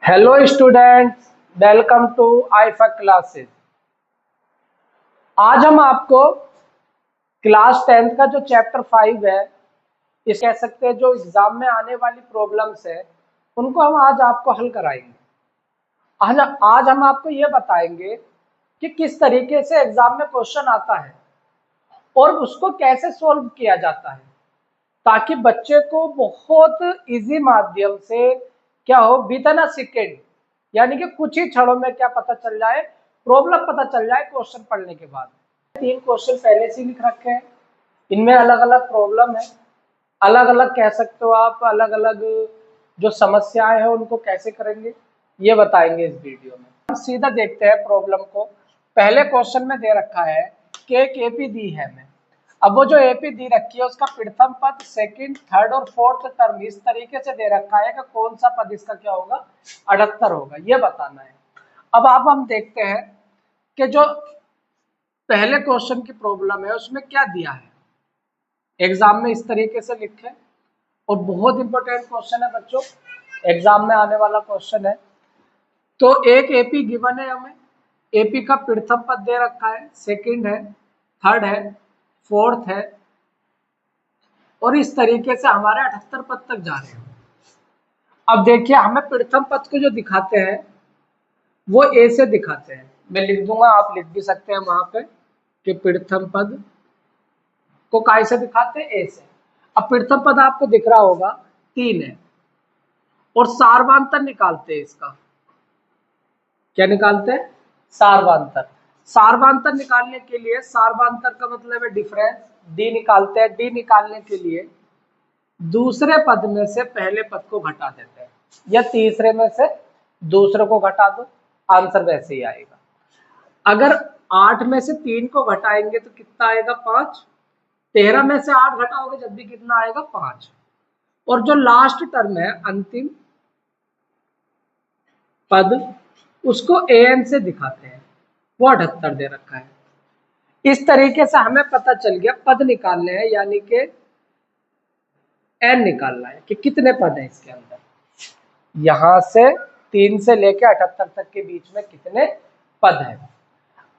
Hello students, welcome to आईफा classes. आज हम आपको क्लास 10th का जो चैप्टर 5 है, इस कह सकते हैं जो एग्जाम में आने वाली प्रॉब्लम्स है उनको हम आज आपको हल कराएंगे। आज हम आपको ये बताएंगे कि किस तरीके से एग्जाम में क्वेश्चन आता है और उसको कैसे सॉल्व किया जाता है, ताकि बच्चे को बहुत इजी माध्यम से क्या हो, विदिन अ सेकेंड यानी कि कुछ ही क्षणों में क्या पता चल जाए, प्रॉब्लम पता चल जाए क्वेश्चन पढ़ने के बाद। 3 क्वेश्चन पहले से लिख रखे हैं, इनमें अलग अलग प्रॉब्लम है, अलग अलग कह सकते हो आप, अलग अलग जो समस्याएं हैं उनको कैसे करेंगे ये बताएंगे इस वीडियो में। हम सीधा देखते हैं प्रॉब्लम को। पहले क्वेश्चन में दे रखा है कि एक एपी दी है हमें। अब वो जो एपी दी रखी है उसका प्रथम पद, सेकंड, थर्ड और फोर्थ टर्म इस तरीके से दे रखा है कि कौन सा पद इसका क्या होगा, 78 होगा, ये बताना है। अब हम देखते हैं कि जो पहले क्वेश्चन की प्रॉब्लम है उसमें क्या दिया है, एग्जाम में इस तरीके से लिखे और बहुत इंपॉर्टेंट क्वेश्चन है बच्चों, एग्जाम में आने वाला क्वेश्चन है। तो एक एपी गिवन है हमें, एपी का प्रथम पद दे रखा है, सेकंड है, थर्ड है, फोर्थ है और इस तरीके से हमारे 78 पद तक जा रहे हैं। अब देखिए हमें प्रथम पद को जो दिखाते हैं वो ए से दिखाते हैं, मैं लिख दूंगा, आप लिख भी सकते हैं वहां पे कि प्रथम पद को काय से दिखाते हैं, ए से। अब प्रथम पद आपको दिख रहा होगा 3 है और सार्वांतर निकालते हैं इसका। क्या निकालते हैं? सार्वांतर। सार्वांतर निकालने के लिए, सार्वांतर का मतलब है डिफरेंस, डी निकालते हैं। डी निकालने के लिए दूसरे पद में से पहले पद को घटा देते हैं या तीसरे में से दूसरे को घटा दो, आंसर वैसे ही आएगा। अगर 8 में से 3 को घटाएंगे तो कितना आएगा, 5। 13 में से 8 घटाओगे जब भी कितना आएगा, 5। और जो लास्ट टर्म है, अंतिम पद, उसको an से दिखाते हैं, वो 78 दे रखा है। इस तरीके से हमें पता चल गया पद निकालने हैं, यानी कि n निकालना है कि कितने पद हैं इसके अंदर, यहां से 3 से लेके 78 तक के बीच में कितने पद हैं।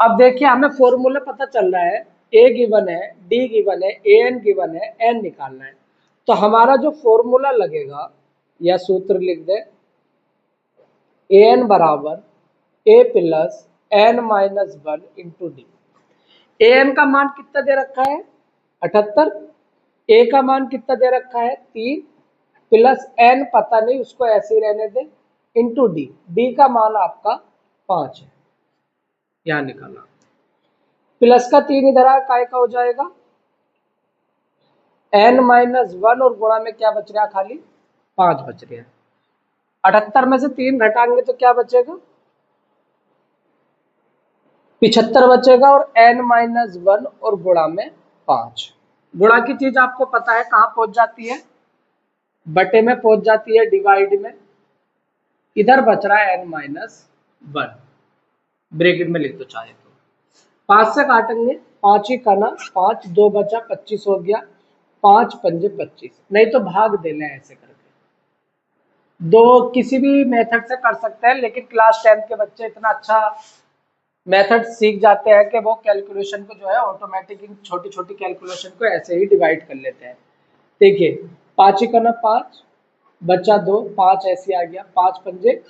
अब देखिए हमें फॉर्मूला पता चल रहा है, a गिवन है, d गिवन है, an गिवन है, n निकालना है। तो हमारा जो फॉर्मूला लगेगा या सूत्र लिख दे, an बराबर a plus n minus 1 into D. an का मान कितना दे रखा है, 78। a का मान कितना दे रखा है, 3 प्लस n पता नहीं, उसको ऐसे ही रहने दे, इंटू डी। डी का मान आपका 5 है, यहां निकाला। प्लस का 3 इधर आया, काय का हो जाएगा, n माइनस 1 और गुणा में क्या बच रहा है, खाली 5 बच रहा है। 78 में से 3 घटाएंगे तो क्या बचेगा, 75 बचेगा और n माइनस 1 और गुणा में 5। गुणा की चीज आपको पता है कहां पहुंच जाती है, बटे में पहुंच जाती है, डिवाइड में। इधर बच रहा है n माइनस 1, ब्रैकेट में लिख दो चाहे तो। 5 से काटेंगे, 5 ही करना, 5 2 बचा, 25 हो गया, 5 पंजे 25, नहीं तो भाग देना है ऐसे करके। दो किसी भी मेथड से कर सकते हैं, लेकिन क्लास 10 के बच्चे इतना अच्छा मेथड सीख जाते हैं कि वो कैलकुलेशन को जो है ऑटोमेटिक इन छोटी छोटी कैलकुलेशन को ऐसे ही डिवाइड कर लेते हैं। देखिए 5 ही करना, 5 बचा 2, 5 ऐसे आ गया, 5 पंजे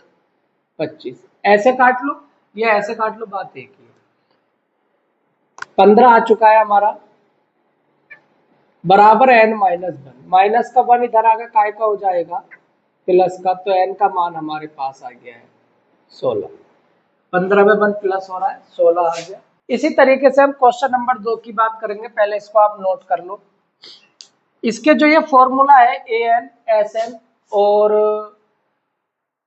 25, ऐसे काट लो या ऐसे काट लो, बात एक ही है। 15 आ चुका है हमारा, बराबर n माइनस 1, माइनस का 1 इधर आ गया, काय का हो जाएगा, प्लस का, तो n का मान हमारे पास आ गया है 16। 15 में 1 प्लस हो रहा है, 16 आ गया। इसी तरीके से हम क्वेश्चन नंबर 2 की बात करेंगे, पहले इसको आप नोट कर लो। इसके जो ये फॉर्मूला है an sn और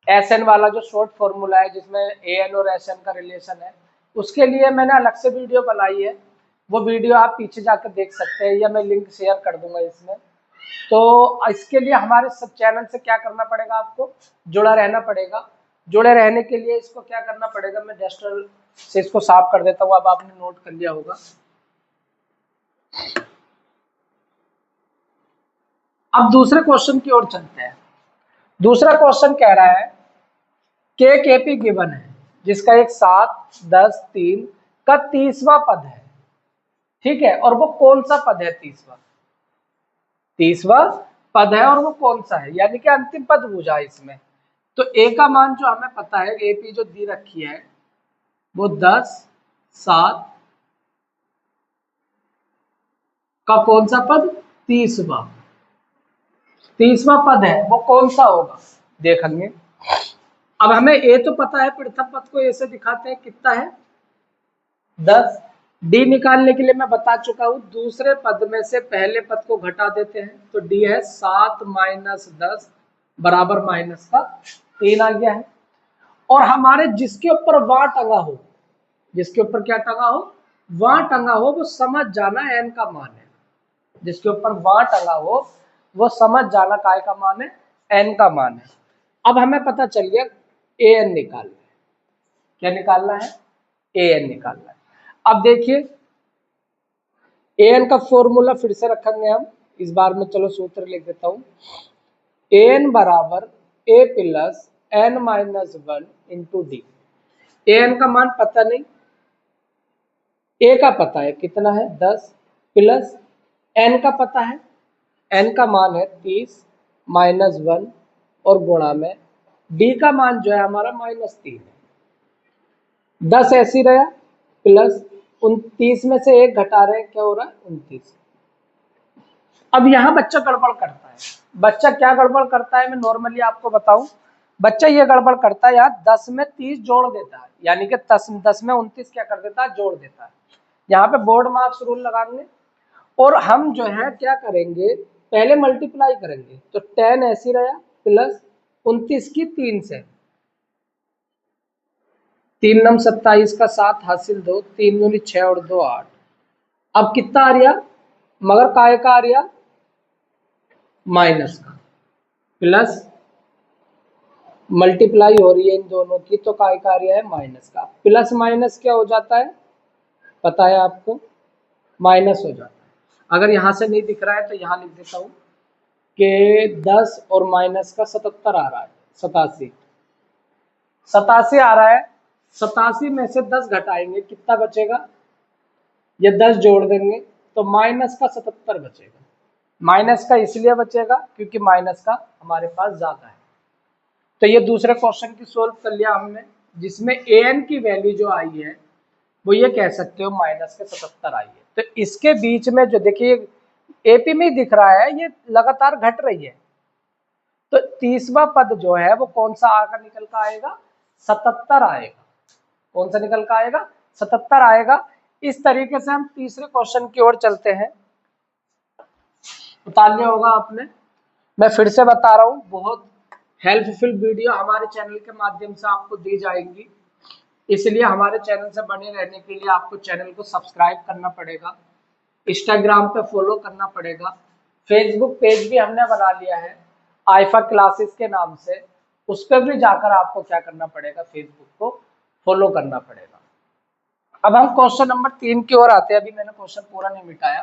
sn वाला जो शॉर्ट फॉर्मूला है जिसमें an और sn का रिलेशन है, उसके लिए मैंने अलग से वीडियो बनाई है, वो वीडियो आप पीछे जाकर देख सकते हैं या मैं लिंक शेयर कर दूंगा इसमें। तो इसके लिए हमारे सब चैनल से क्या करना पड़ेगा, आपको जुड़ा रहना पड़ेगा। जुड़े रहने के लिए इसको क्या करना पड़ेगा, मैं डस्टर से इसको साफ कर देता हूँ, अब आपने नोट कर लिया होगा। अब दूसरे क्वेश्चन की ओर चलते हैं। दूसरा क्वेश्चन कह रहा है के केपी गिवन है जिसका एक 7, 10, 3 का 30वां पद है, ठीक है, और वो कौन सा पद है? 30वां पद है, और वो कौन सा है, यानी कि अंतिम पद पूछा है इसमें। तो ए का मान जो हमें पता है, एपी जो दी रखी है वो 10, 7 का कौन सा पद? 30वां पद है, वो कौन सा होगा देखेंगे। अब हमें ए तो पता है, प्रथम पद को ए से दिखाते हैं, कितना है? 10। डी निकालने के लिए मैं बता चुका हूं, दूसरे पद में से पहले पद को घटा देते हैं, तो डी है 7 माइनस 10 बराबर माइनस का 3 आ गया है। और हमारे जिसके ऊपर वहां टंगा हो, जिसके ऊपर क्या टंगा हो? वहां टंगा हो, वो समझ जाना एन का मान है। जिसके ऊपर वहां टंगा हो वो समझ जाना काय का मान है? एन का मान है। अब हमें पता चल गया ए एन निकालना है। क्या निकालना है? ए एन निकालना है। अब देखिए ए एन का फॉर्मूला फिर से रखेंगे हम इस बार में। चलो सूत्र लिख देता हूं, ए एन बराबर a plus n minus 1 into d. A n का मान पता नहीं, ए का पता है कितना है? 10 प्लस एन का पता है, एन का मान है 30 माइनस 1 और गुणा में डी का मान जो है हमारा -3 है। 10 ऐसी रहा प्लस 29 में से एक घटा रहे हैं, क्या हो रहा है? 29। अब यहाँ बच्चा गड़बड़ करता है। बच्चा क्या गड़बड़ करता है, मैं नॉर्मली आपको बताऊं, बच्चा ये गड़बड़ करता है, यहाँ 10 में 30 जोड़ देता है, यानी कि 10 में 29 क्या कर देता है? जोड़ देता है। यहाँ पे बोर्ड मार्क्स रूल लगाएंगे और हम जो है क्या करेंगे, पहले मल्टीप्लाई करेंगे, तो 10 ऐसी रहा प्लस 29 की 3 से, 3 नम 27 का 7 हासिल 2, 3 दूनी 6 और 2 8। अब कितना आ रहा? मगर काय का आ रहा? माइनस का, प्लस मल्टीप्लाई हो रही है इन दोनों की, तो काय का आ रहा है? माइनस का। प्लस माइनस क्या हो जाता है पता है आपको? माइनस हो जाता है। अगर यहां से नहीं दिख रहा है तो यहां लिख देता हूं कि 10 और माइनस का 77 आ रहा है, 87 आ रहा है। 87 में से 10 घटाएंगे, कितना बचेगा? ये 10 जोड़ देंगे तो माइनस का 77 बचेगा। माइनस का इसलिए बचेगा क्योंकि माइनस का हमारे पास ज्यादा है। तो ये दूसरे क्वेश्चन की सोल्व कर लिया हमने, जिसमें ए एन की वैल्यू जो आई है वो ये कह सकते हो माइनस के 77 आई है। तो इसके बीच में जो देखिए एपी में ही दिख रहा है, ये लगातार घट रही है। तो 30वां पद जो है वो कौन सा आकर निकल कर आएगा? 77 आएगा। कौन सा निकल कर आएगा? 77 आएगा। इस तरीके से हम तीसरे क्वेश्चन की ओर चलते हैं। उतार लिया होगा आपने। मैं फिर से बता रहा हूँ, बहुत हेल्पफुल वीडियो हमारे चैनल के माध्यम से आपको दी जाएंगी, इसलिए हमारे चैनल से बने रहने के लिए आपको चैनल को सब्सक्राइब करना पड़ेगा, इंस्टाग्राम पे फॉलो करना पड़ेगा, फेसबुक पेज भी हमने बना लिया है आईफा क्लासेस के नाम से, उस पर भी जाकर आपको क्या करना पड़ेगा? फेसबुक को फॉलो करना पड़ेगा। अब हम क्वेश्चन नंबर 3 की ओर आते हैं। अभी मैंने क्वेश्चन पूरा नहीं मिटाया।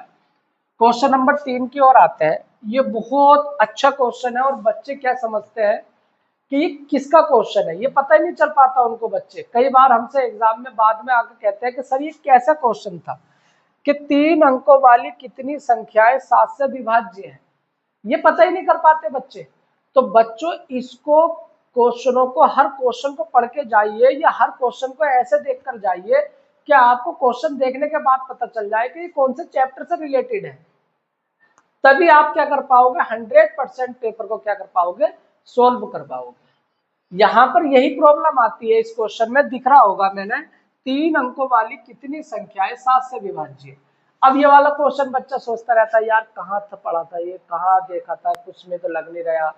क्वेश्चन नंबर 3 की ओर आते हैं। ये बहुत अच्छा क्वेश्चन है और बच्चे क्या समझते हैं कि ये किसका क्वेश्चन है, ये पता ही नहीं चल पाता उनको। बच्चे कई बार हमसे एग्जाम में बाद में आकर कहते हैं कि सर ये कैसा क्वेश्चन था कि 3 अंकों वाली कितनी संख्याएं 7 से विभाज्य हैं, ये पता ही नहीं कर पाते बच्चे। तो बच्चों इसको क्वेश्चनों को, हर क्वेश्चन को पढ़ के जाइए या हर क्वेश्चन को ऐसे देख कर जाइए कि आपको क्वेश्चन देखने के बाद पता चल जाए कि ये कौन से चैप्टर से रिलेटेड है। तभी आप क्या कर पाओगे? 100% पेपर को क्या कर पाओगे? सोल्व कर पाओगे। यहाँ पर यही प्रॉब्लम आती है। इस क्वेश्चन में दिख रहा होगा मैंने, 3 अंकों वाली कितनी संख्याएं 7 से विभाज्य। अब ये वाला क्वेश्चन बच्चा सोचता रहता है, यार कहाँ था पढ़ा था, ये कहाँ देखा था, कुछ में तो लग नहीं रहा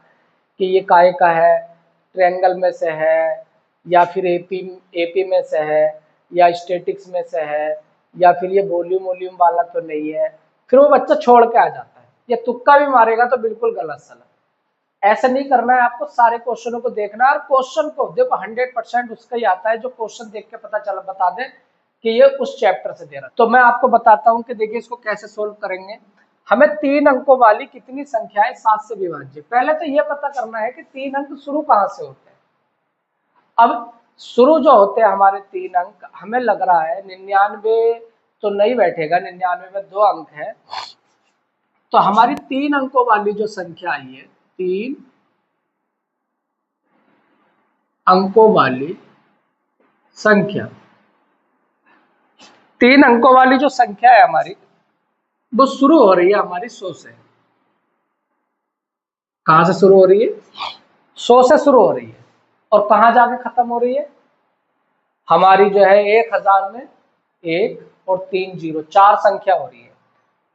कि ये काय का है, ट्रायंगल में से है या फिर एपी में से है या स्टैटिक्स में से है या फिर ये वॉल्यूम वाला तो नहीं है। फिर वो बच्चा छोड़ के आ जाता है, ये तुक्का भी मारेगा तो बिल्कुल गलत सलत। ऐसा नहीं करना है आपको, सारे क्वेश्चनों को देखना है और क्वेश्चन को देखो 100% उसका ही आता है जो क्वेश्चन देख के पता चला बता दे कि ये उस चैप्टर से दे रहा है। तो मैं आपको बताता हूं कि देखिए इसको कैसे सोल्व करेंगे। हमें 3 अंकों वाली कितनी संख्याएं 7 से विभाज्य, पहले तो ये पता करना है कि 3 अंक शुरू कहां से होते हैं। अब शुरू जो होते हैं हमारे 3 अंक, हमें लग रहा है 99 तो नहीं बैठेगा, 99 में 2 अंक है, तो हमारी 3 अंकों वाली जो संख्या आई है, 3 अंकों वाली संख्या, 3 अंकों वाली जो संख्या है हमारी, वो शुरू हो रही है हमारी 100 से। कहां से शुरू हो रही है? 100 से शुरू हो रही है, और कहां जाके खत्म हो रही है? हमारी जो है 1000 में 1 और 3 0, 4 संख्या हो रही है,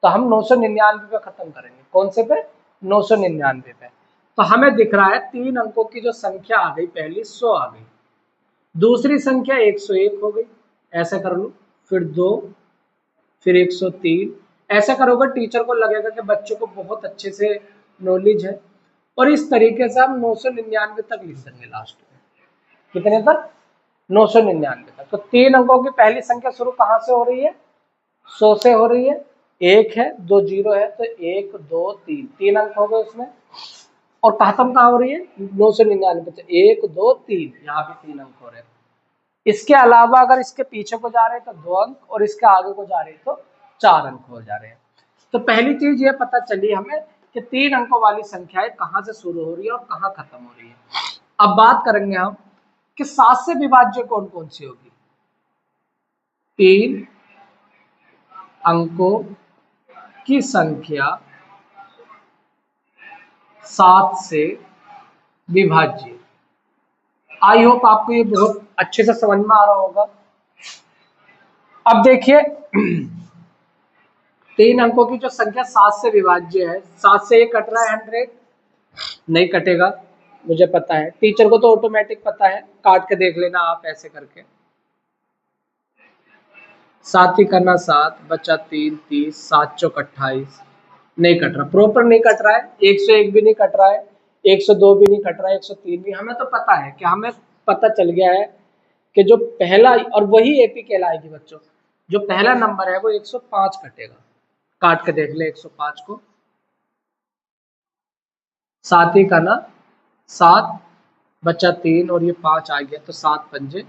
तो हम 999 पे खत्म करेंगे। कौन से पे? 999 पे। तो हमें दिख रहा है 3 अंकों की जो संख्या आ गई, पहली 100 आ गई, दूसरी संख्या 101 हो गई, ऐसे कर लो, फिर 2, फिर 103, ऐसा करोगे टीचर को लगेगा कि बच्चों को बहुत अच्छे से नॉलेज है, और इस तरीके से हम 999 तक लिख देंगे लास्ट में। कितने तक? 999 तक। तो 3 अंकों की पहली संख्या शुरू कहां से हो रही है? 100 से हो रही है, 1 है, 2 0 है, तो 1 2 3, 3 अंक हो गए उसमें, और खत्म कहां हो रही है? 999, तो 1 2 3, यहाँ भी 3 अंक हो रहे हैं। इसके अलावा अगर इसके पीछे को जा रहे हैं तो 2 अंक, और इसके आगे को जा रहे हैं तो 4 अंक हो जा रहे हैं। तो पहली चीज ये पता चली हमें कि 3 अंकों वाली संख्याएं कहां से शुरू हो रही है और कहां खत्म हो रही है। अब बात करेंगे हम कि 7 से विभाज्य कौन कौन सी होगी। 3 अंकों की संख्या 7 से विभाज्य। आई होप आपको ये बहुत अच्छे से समझ में आ रहा होगा। अब देखिए 3 अंकों की जो संख्या 7 से विभाज्य है, 7 से ये कट रहा है 100? नहीं कटेगा, मुझे पता है, टीचर को तो ऑटोमेटिक पता है, काट के देख लेना आप ऐसे करके। 7 ही करना 7, बचा 3 30, 7 चौक 28, नहीं कट रहा, प्रॉपर नहीं कट रहा है। 101 भी नहीं कट रहा है, 102 भी नहीं कट रहा है, 103 भी। हमें तो पता है कि हमें पता चल गया है कि जो पहला, और वही एपी कहलाएगी बच्चों, जो पहला नंबर है वो 105 कटेगा। काट के देख ले 105 को। 7 ही करना 7, बचा 3 और ये 5 आ गया, तो 7 पंजे,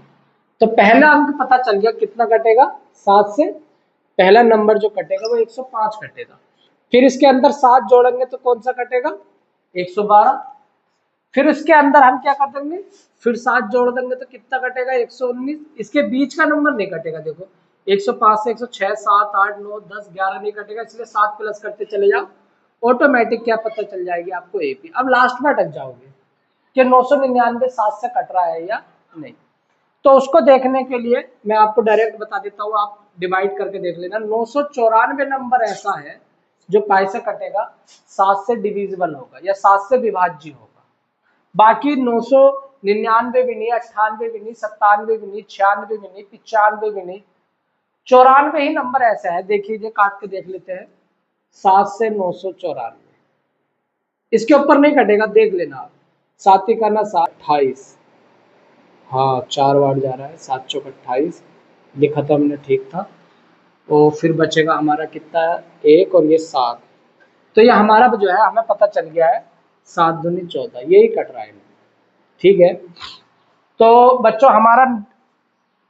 तो पहला अंक पता चल गया कितना कटेगा। 7 से पहला नंबर जो कटेगा वो 105 कटेगा। फिर इसके अंदर 7 जोड़ेंगे तो कौन सा कटेगा? 112। फिर इसके अंदर हम क्या कर देंगे? फिर 7 जोड़ देंगे तो कितना कटेगा? 119। इसके बीच का नंबर नहीं कटेगा। देखो 105 से 106, 7 8 9 10 11 नहीं कटेगा, इसलिए 7 प्लस करते चले जाओ, ऑटोमेटिक क्या पता चल जाएगी आपको? एपी। अब लास्ट में अटक जाओगे कि 999 7 से कट रहा है या नहीं। तो उसको देखने के लिए मैं आपको डायरेक्ट बता देता हूँ, आप डिवाइड करके देख लेना। 994 नंबर ऐसा है जो पाई से कटेगा, 7 से डिविजिबल होगा या 7 से विभाज्य होगा। बाकी 999 भी नहीं, 98 भी नहीं, 97 भी नहीं, 96 भी नहीं, 95 भी नहीं, 94 ही नंबर ऐसा है। देखिए काट के देख लेते हैं, 7 से 994, इसके ऊपर नहीं कटेगा, देख लेना आप। 7 ही करना 7 28, हाँ 4 बार जा रहा है, 7 चौक 28, लिखा था हमने ठीक था। और फिर बचेगा हमारा कितना? 1 और ये 7, तो ये हमारा जो है हमें पता चल गया है 7 दूनी 14, यही कट रहा है। ठीक है, तो बच्चों हमारा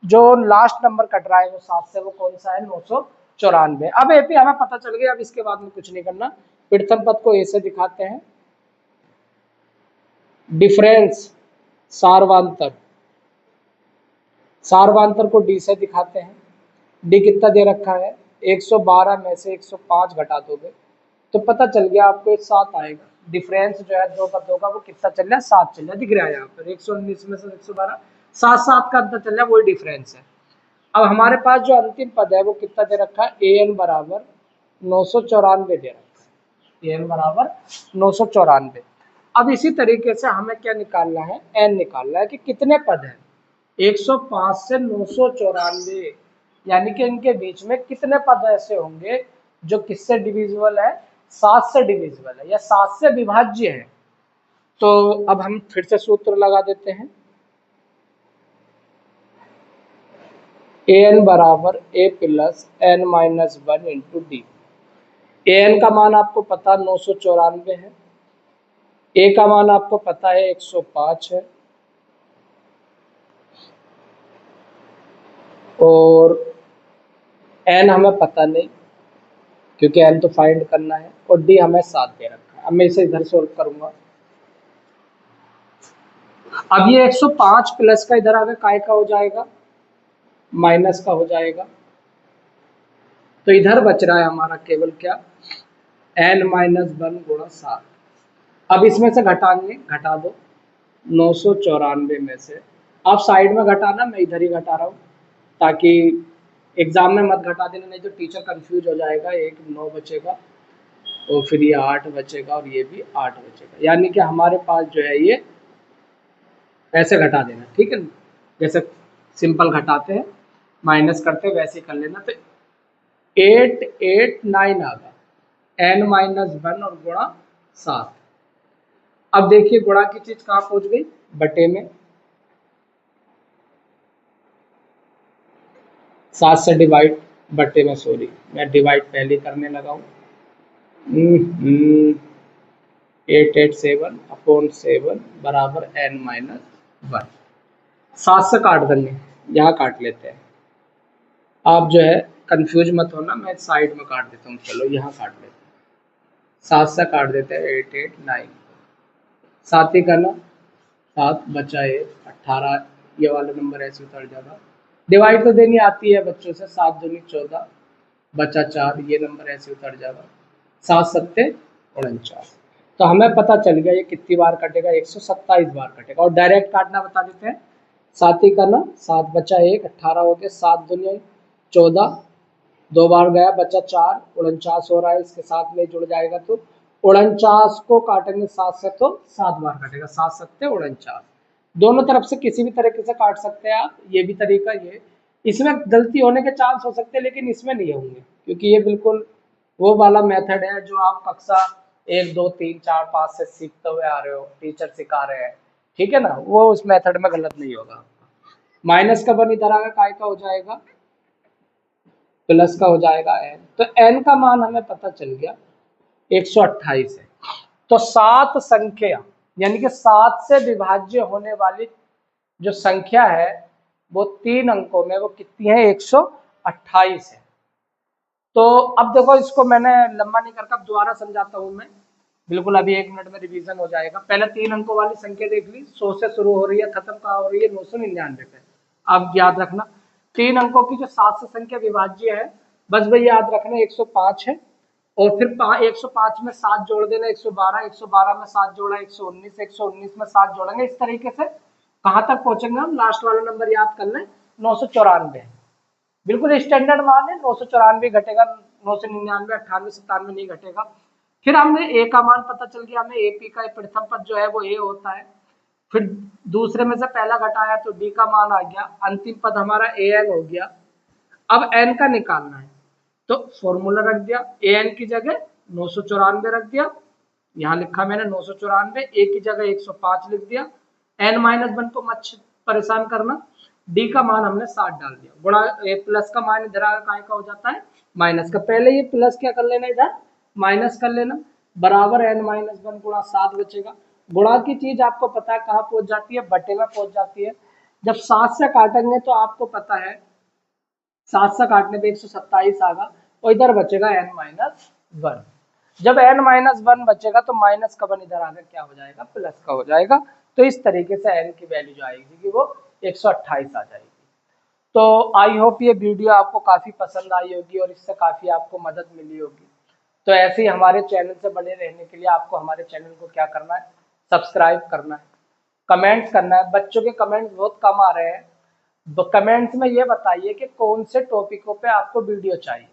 जो लास्ट नंबर कट रहा है वो 7 से, वो कौन सा है? 994। अब एपी हमें पता चल गया। अब इसके बाद में कुछ नहीं करना, प्रथम पद को ए से दिखाते हैं, डिफरेंस सार्वंतर, सार्वंतर को डी से दिखाते हैं। डी कितना दे रखा है? 112 में से 105 घटा दोगे तो पता चल गया आपको 7 आएगा। डिफरेंस जो है दो पदों का वो कितना चल रहा है? 7 चल रहा है, दिख रहा है यहाँ पर। 119 में से 112, 7 7 का अंतर चल रहा है, वही डिफरेंस है। अब हमारे पास जो अंतिम पद है वो कितना दे रखा है? ए एन बराबर 994 दे रखा है, ए एन बराबर 994। अब इसी तरीके से हमें क्या निकालना है? एन निकालना है कि कितने पद हैं 105 से 994, यानी कि इनके बीच में कितने पद ऐसे होंगे जो किससे डिविजिबल है? 7 से डिविजिबल है या 7 से विभाज्य है। तो अब हम फिर से सूत्र लगा देते हैं, ए एन बराबर a plus n minus 1 into d. A n का मान आपको पता 994 है, ए का मान आपको पता है 105 है, और n हमें पता नहीं क्योंकि n तो फाइंड करना है, और d हमें 7 दे रखा है। अब मैं इसे इधर सोल्व करूंगा। अब ये 105 प्लस का इधर आगे काय का हो जाएगा, माइनस का हो जाएगा। तो इधर बच रहा है हमारा केवल क्या, n माइनस 1 गुणा 7। अब इसमें से घटाएंगे, घटा दो 994 में से। आप साइड में घटाना, मैं इधर ही घटा रहा हूँ ताकि एग्जाम में मत घटा देना, नहीं तो टीचर कंफ्यूज हो जाएगा। एक 9 बचेगा और फिर ये 8 बचेगा और ये भी 8 बचेगा, यानी कि हमारे पास जो है ये ऐसे घटा देना, ठीक है। जैसे सिंपल घटाते हैं, माइनस करते हैं, वैसे ही कर लेना। तो 889 आ गया, n माइनस 1 और गुणा 7। अब देखिए गुणा की चीज कहाँ पहुंच गई, बटे में। 7 से डिवाइड, बटे में, सॉरी मैं डिवाइड पहले करने लगा हूँ। 887/7 बराबर n माइनस 1। 7 से काट देंगे, यहाँ काट लेते हैं। आप जो है कंफ्यूज मत होना, मैं साइड में काट देता हूँ। चलो यहाँ काट लेते हैं, 7 से काट देते हैं 889। 7 ही करना, 7 बचा 1, 18। ये वाला नंबर ऐसे उतर जाएगा। डिवाइड तो देनी आती है बच्चों से, 7 दूनी 14 बचा 4, ये नंबर ऐसे उतर जाएगा। 7 सत्ते 49। तो हमें पता चल गया ये कितनी बार कटेगा, 127 बार कटेगा। और डायरेक्ट काटना बता देते हैं, 7 ही करना, 7 बचा 1, 18 हो गया, 7 दूनी 14, 2 बार गया बचा 4, 49 हो रहा है, इसके साथ में जुड़ जाएगा। तो 49 को काटेंगे 7 से तो 7 बार कटेगा, 7 सत्ते 49। दोनों तरफ से किसी भी तरीके से काट सकते हैं आप, ये भी तरीका ये। इसमें गलती होने के चांस हो सकते हैं लेकिन इसमें नहीं होंगे, क्योंकि ये बिल्कुल वो वाला मेथड है जो आप कक्षा 1 2 3 4 5 से सीखते हुए आ रहे हो, टीचर सिखा रहे हैं, ठीक है ना। वो उस मेथड में गलत नहीं होगा। माइनस का 1 इधर आएगा, काय का हो जाएगा, प्लस का हो जाएगा n। तो n का मान हमें पता चल गया 128 है। तो 7 संख्या यानी कि 7 से विभाज्य होने वाली जो संख्या है वो 3 अंकों में वो कितनी है, 128 है। तो अब देखो, इसको मैंने लंबा नहीं करके अब दोबारा समझाता हूं मैं, बिल्कुल अभी 1 मिनट में रिवीजन हो जाएगा। पहले 3 अंकों वाली संख्या देख ली, 100 से शुरू हो रही है, खत्म कहाँ हो रही है, 999 पे। अब याद रखना 3 अंकों की जो 7 से संख्या विभाज्य है, बस भाई याद रखना 105 है। और फिर 105 में 7 जोड़ देना, 112, 112 में 7 जोड़ा 119, 119 में 7 जोड़ेंगे। इस तरीके से कहाँ तक पहुंचेंगे हम, लास्ट वाला नंबर याद कर लें, 994। बिल्कुल स्टैंडर्ड मान है, 994 घटेगा, 999, 98, 97 नहीं घटेगा। फिर हमें ए का मान पता चल गया, हमें एपी का प्रथम पद जो है वो ए होता है। फिर दूसरे में से पहला घटाया तो डी का मान आ गया, अंतिम पद हमारा ए एन हो गया। अब एन का निकालना है तो फॉर्मूला रख दिया, ए एन की जगह 994 रख दिया, यहाँ लिखा मैंने 994, ए की जगह 105 लिख दिया। एन माइनस 1 को मत परेशान करना, डी का मान हमने 7 डाल दिया, गुणा प्लस का मान इधर काय का हो जाता है, माइनस का। पहले ये प्लस क्या कर लेना, इधर माइनस कर लेना, बराबर एन माइनस 1 गुणा 7 बचेगा। गुणा की चीज आपको पता है कहाँ पहुंच जाती है, बटे में पहुंच जाती है। जब 7 से काटेंगे तो आपको पता है 7 से काटने पे 127 आएगा और इधर बचेगा n माइनस 1। जब n माइनस 1 बचेगा तो माइनस का 1 इधर आकर क्या हो जाएगा, प्लस का हो जाएगा। तो इस तरीके से n की वैल्यू जो आएगी कि वो 128 आ जाएगी। तो आई होप ये वीडियो आपको काफ़ी पसंद आई होगी और इससे काफ़ी आपको मदद मिली होगी। तो ऐसे ही हमारे चैनल से बने रहने के लिए आपको हमारे चैनल को क्या करना है, सब्सक्राइब करना है, कमेंट्स करना है। बच्चों के कमेंट्स बहुत कम आ रहे हैं, कमेंट्स में ये बताइए कि कौन से टॉपिकों पे आपको वीडियो चाहिए।